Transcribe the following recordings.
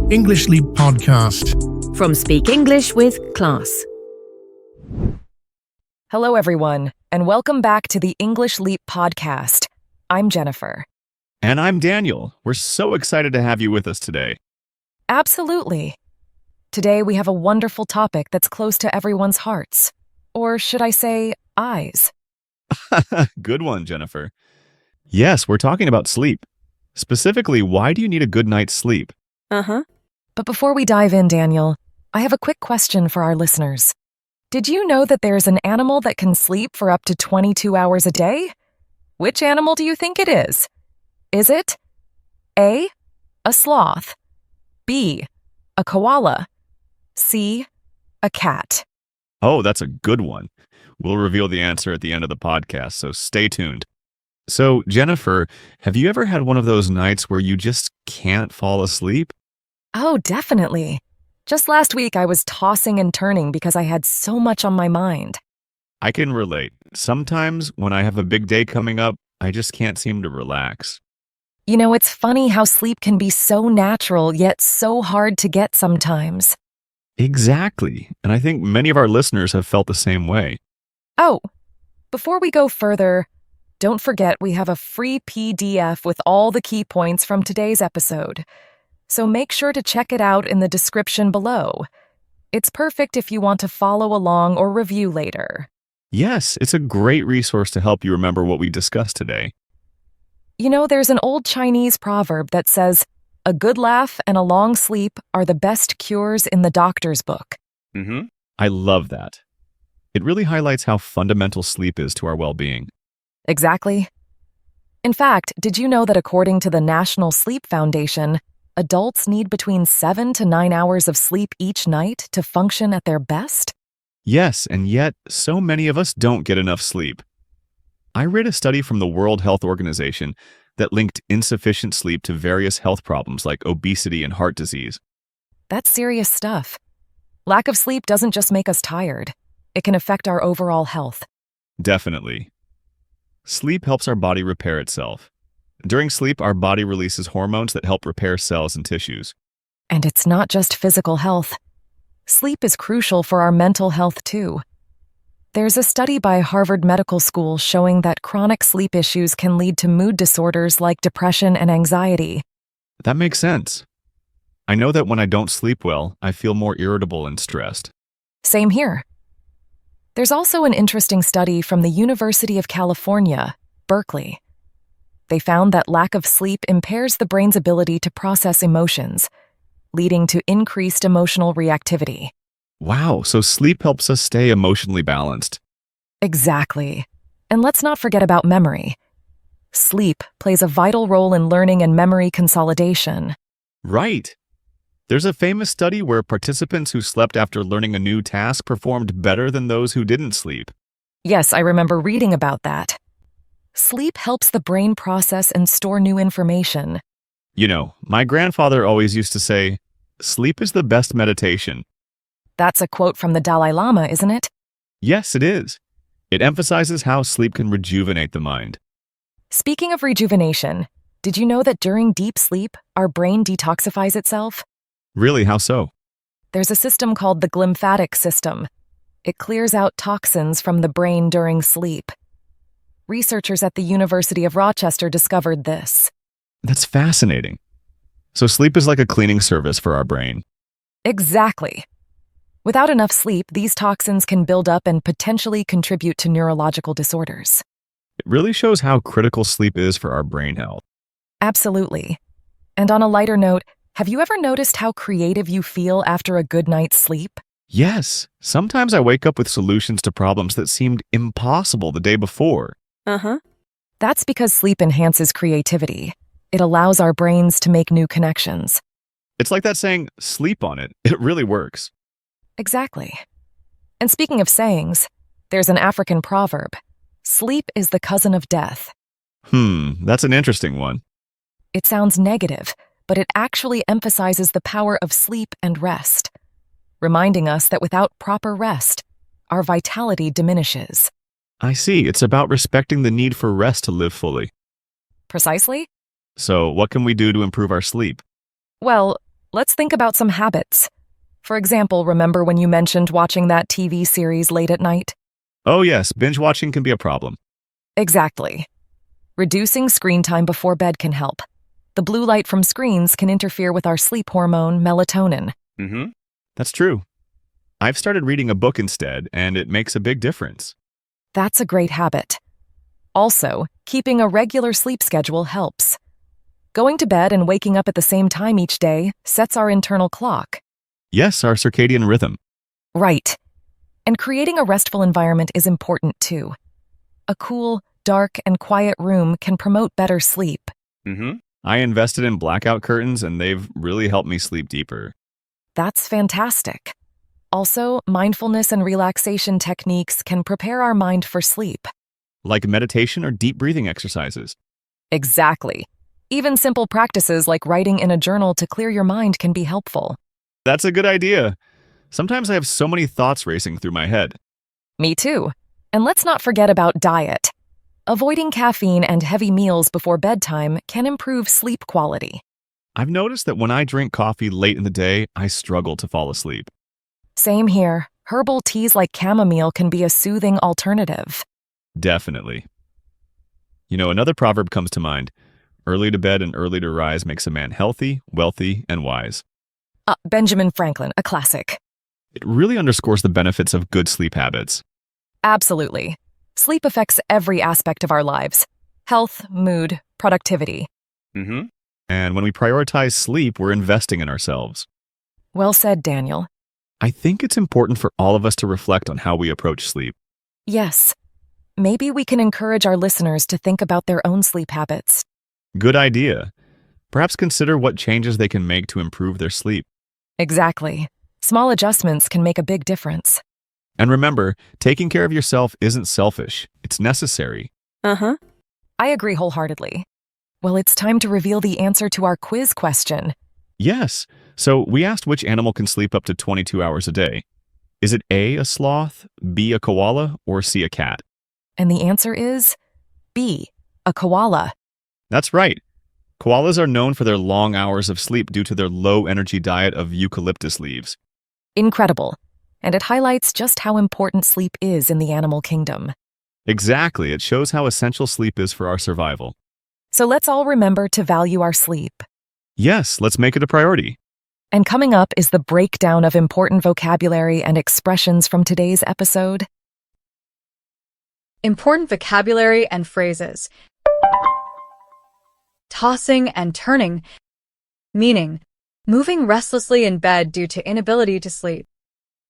English Leap Podcast. From Speak English with Class. Hello, everyone, and welcome back to the English Leap Podcast. I'm Jennifer. And I'm Daniel. We're so excited to have you with us today. Absolutely. Today we have a wonderful topic that's close to everyone's hearts. Or should I say, eyes? Good one, Jennifer. Yes, we're talking about sleep. Specifically, why do you need a good night's sleep? But before we dive in, Daniel, I have a quick question for our listeners. Did you know that there's an animal that can sleep for up to 22 hours a day? Which animal do you think it is? Is it A, a sloth, B, a koala, C, a cat? Oh, that's a good one. We'll reveal the answer at the end of the podcast, so stay tuned. So, Jennifer, have you ever had one of those nights where you just can't fall asleep? Oh, definitely. Just last week, I was tossing and turning because I had so much on my mind. I can relate. Sometimes when I have a big day coming up, I just can't seem to relax. You know, it's funny how sleep can be so natural, yet so hard to get sometimes. Exactly. And I think many of our listeners have felt the same way. Oh, before we go further, don't forget we have a free PDF with all the key points from today's episode. So make sure to check it out in the description below. It's perfect if you want to follow along or review later. Yes, it's a great resource to help you remember what we discussed today. You know, there's an old Chinese proverb that says, "A good laugh and a long sleep are the best cures in the doctor's book." I love that. It really highlights how fundamental sleep is to our well-being. Exactly. In fact, did you know that according to the National Sleep Foundation, adults need between 7 to 9 hours of sleep each night to function at their best? Yes, and yet so many of us don't get enough sleep. I read a study from the World Health Organization that linked insufficient sleep to various health problems like obesity and heart disease. That's serious stuff. Lack of sleep doesn't just make us tired. It can affect our overall health. Definitely. Sleep helps our body repair itself. During sleep, our body releases hormones that help repair cells and tissues. And it's not just physical health. Sleep is crucial for our mental health, too. There's a study by Harvard Medical School showing that chronic sleep issues can lead to mood disorders like depression and anxiety. That makes sense. I know that when I don't sleep well, I feel more irritable and stressed. Same here. There's also an interesting study from the University of California, Berkeley. They found that lack of sleep impairs the brain's ability to process emotions, leading to increased emotional reactivity. Wow, so sleep helps us stay emotionally balanced. Exactly. And let's not forget about memory. Sleep plays a vital role in learning and memory consolidation. Right. There's a famous study where participants who slept after learning a new task performed better than those who didn't sleep. Yes, I remember reading about that. Sleep helps the brain process and store new information. You know, my grandfather always used to say, "Sleep is the best meditation." That's a quote from the Dalai Lama, isn't it? Yes, it is. It emphasizes how sleep can rejuvenate the mind. Speaking of rejuvenation, did you know that during deep sleep, our brain detoxifies itself? Really, how so? There's a system called the glymphatic system. It clears out toxins from the brain during sleep. Researchers at the University of Rochester discovered this. That's fascinating. So sleep is like a cleaning service for our brain. Exactly. Without enough sleep, these toxins can build up and potentially contribute to neurological disorders. It really shows how critical sleep is for our brain health. Absolutely. And on a lighter note, have you ever noticed how creative you feel after a good night's sleep? Yes, sometimes I wake up with solutions to problems that seemed impossible the day before. That's because sleep enhances creativity. It allows our brains to make new connections. It's like that saying, "Sleep on it." It really works. Exactly. And speaking of sayings, there's an African proverb, "Sleep is the cousin of death." That's an interesting one. It sounds negative, but it actually emphasizes the power of sleep and rest, reminding us that without proper rest, our vitality diminishes. I see. It's about respecting the need for rest to live fully. Precisely? So, what can we do to improve our sleep? Well, Let's think about some habits. For example, remember when you mentioned watching that TV series late at night? Oh yes, binge watching can be a problem. Exactly. Reducing screen time before bed can help. The blue light from screens can interfere with our sleep hormone, melatonin. That's true. I've started reading a book instead, and it makes a big difference. That's a great habit. Also, keeping a regular sleep schedule helps. Going to bed and waking up at the same time each day sets our internal clock. Yes, our circadian rhythm. Right. And creating a restful environment is important too. A cool, dark, and quiet room can promote better sleep. I invested in blackout curtains, and they've really helped me sleep deeper. That's fantastic. Also, mindfulness and relaxation techniques can prepare our mind for sleep. Like meditation or deep breathing exercises. Exactly. Even simple practices like writing in a journal to clear your mind can be helpful. That's a good idea. Sometimes I have so many thoughts racing through my head. Me too. And let's not forget about diet. Avoiding caffeine and heavy meals before bedtime can improve sleep quality. I've noticed that when I drink coffee late in the day, I struggle to fall asleep. Same here. Herbal teas like chamomile can be a soothing alternative. Definitely. You know, another proverb comes to mind. Early to bed and early to rise makes a man healthy, wealthy, and wise. Benjamin Franklin, a classic. It really underscores the benefits of good sleep habits. Absolutely. Sleep affects every aspect of our lives. Health, mood, productivity. And when we prioritize sleep, we're investing in ourselves. Well said, Daniel. I think it's important for all of us to reflect on how we approach sleep. Yes. Maybe we can encourage our listeners to think about their own sleep habits. Good idea. Perhaps consider what changes they can make to improve their sleep. Exactly. Small adjustments can make a big difference. And remember, taking care of yourself isn't selfish. It's necessary. Uh-huh. I agree wholeheartedly. Well, it's time to reveal the answer to our quiz question. Yes. So we asked which animal can sleep up to 22 hours a day. Is it A, a sloth, B, a koala, or C, a cat? And the answer is B, a koala. That's right. Koalas are known for their long hours of sleep due to their low-energy diet of eucalyptus leaves. Incredible. And it highlights just how important sleep is in the animal kingdom. Exactly. It shows how essential sleep is for our survival. So let's all remember to value our sleep. Yes, let's make it a priority. And coming up is the breakdown of important vocabulary and expressions from today's episode. Important vocabulary and phrases. Tossing and turning, meaning moving restlessly in bed due to inability to sleep.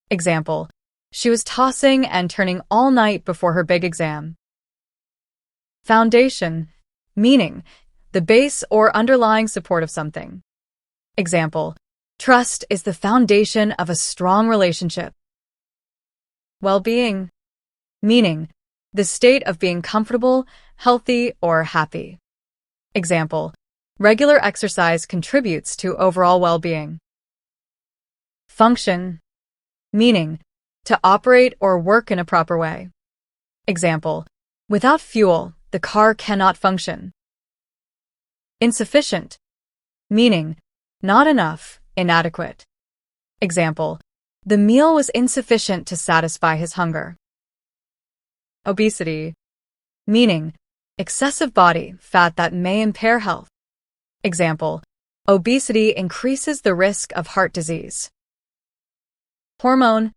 Example, she was tossing and turning all night before her big exam. Foundation, meaning the base or underlying support of something. Example, trust is the foundation of a strong relationship. Well-being, meaning the state of being comfortable, healthy, or happy. Example, regular exercise contributes to overall well-being. Function, meaning to operate or work in a proper way. Example, without fuel, the car cannot function. Insufficient, meaning not enough, inadequate. Example, the meal was insufficient to satisfy his hunger. Obesity, meaning excessive body fat that may impair health. Example, obesity increases the risk of heart disease. Hormone,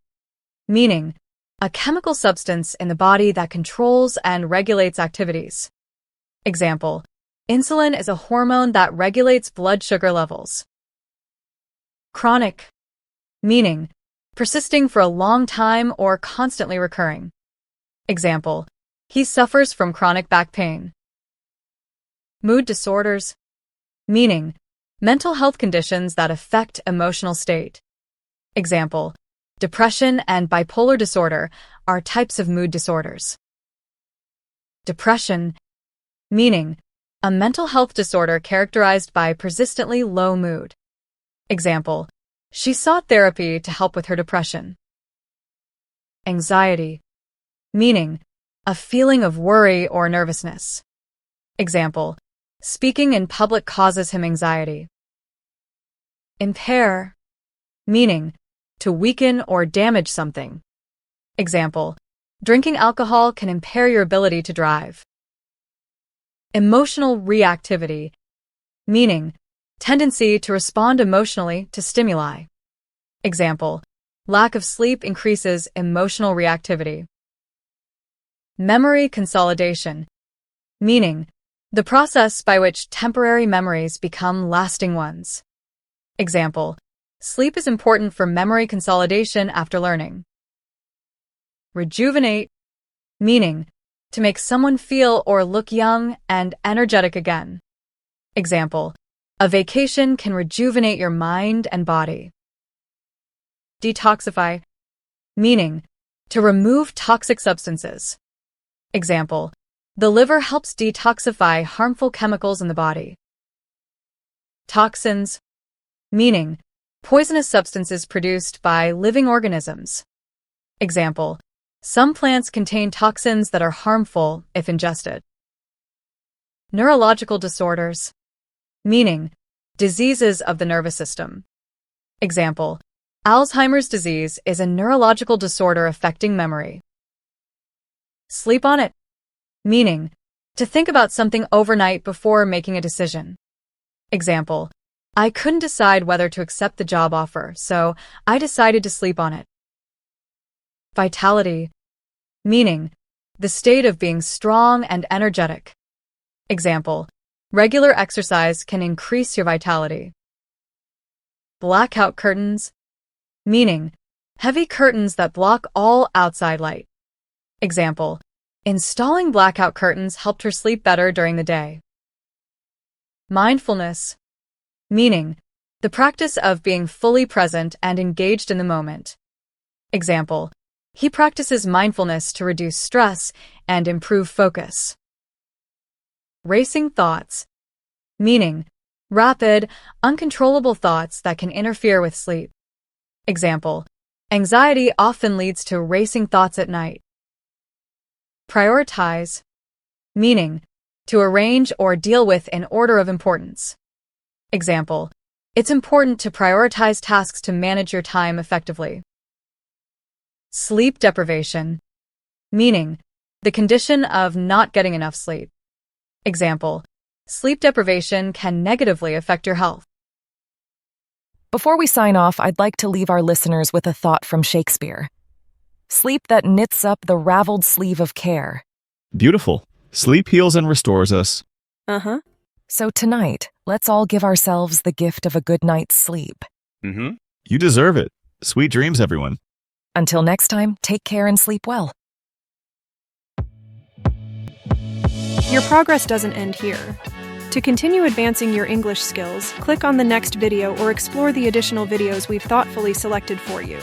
meaning a chemical substance in the body that controls and regulates activities. Example, insulin is a hormone that regulates blood sugar levels. Chronic, meaning persisting for a long time or constantly recurring. Example, he suffers from chronic back pain. Mood disorders, meaning mental health conditions that affect emotional state. Example, depression and bipolar disorder are types of mood disorders. Depression, meaning a mental health disorder characterized by persistently low mood. Example, she sought therapy to help with her depression. Anxiety, meaning a feeling of worry or nervousness. Example, speaking in public causes him anxiety. Impair, meaning to weaken or damage something. Example, drinking alcohol can impair your ability to drive. Emotional reactivity, meaning tendency to respond emotionally to stimuli. Example, lack of sleep increases emotional reactivity. Memory consolidation, meaning the process by which temporary memories become lasting ones. Example, sleep is important for memory consolidation after learning. Rejuvenate, meaning to make someone feel or look young and energetic again. Example, a vacation can rejuvenate your mind and body. Detoxify, meaning to remove toxic substances. Example, the liver helps detoxify harmful chemicals in the body. Toxins, meaning poisonous substances produced by living organisms. Example, some plants contain toxins that are harmful if ingested. Neurological disorders, meaning diseases of the nervous system. Example, Alzheimer's disease is a neurological disorder affecting memory. Sleep on it, meaning to think about something overnight before making a decision. Example, I couldn't decide whether to accept the job offer, so I decided to sleep on it. Vitality, meaning the state of being strong and energetic. Example, regular exercise can increase your vitality. Blackout curtains, meaning heavy curtains that block all outside light. Example, installing blackout curtains helped her sleep better during the day. Mindfulness, meaning the practice of being fully present and engaged in the moment. Example, he practices mindfulness to reduce stress and improve focus. Racing thoughts, meaning rapid, uncontrollable thoughts that can interfere with sleep. Example, anxiety often leads to racing thoughts at night. Prioritize, meaning to arrange or deal with in order of importance. Example, it's important to prioritize tasks to manage your time effectively. Sleep deprivation, meaning the condition of not getting enough sleep. Example, sleep deprivation can negatively affect your health. Before we sign off, I'd like to leave our listeners with a thought from Shakespeare. Sleep that knits up the raveled sleeve of care. Beautiful. Sleep heals and restores us. Uh-huh. So tonight, let's all give ourselves the gift of a good night's sleep. You deserve it. Sweet dreams, everyone. Until next time, take care and sleep well. Your progress doesn't end here. To continue advancing your English skills, click on the next video or explore the additional videos we've thoughtfully selected for you.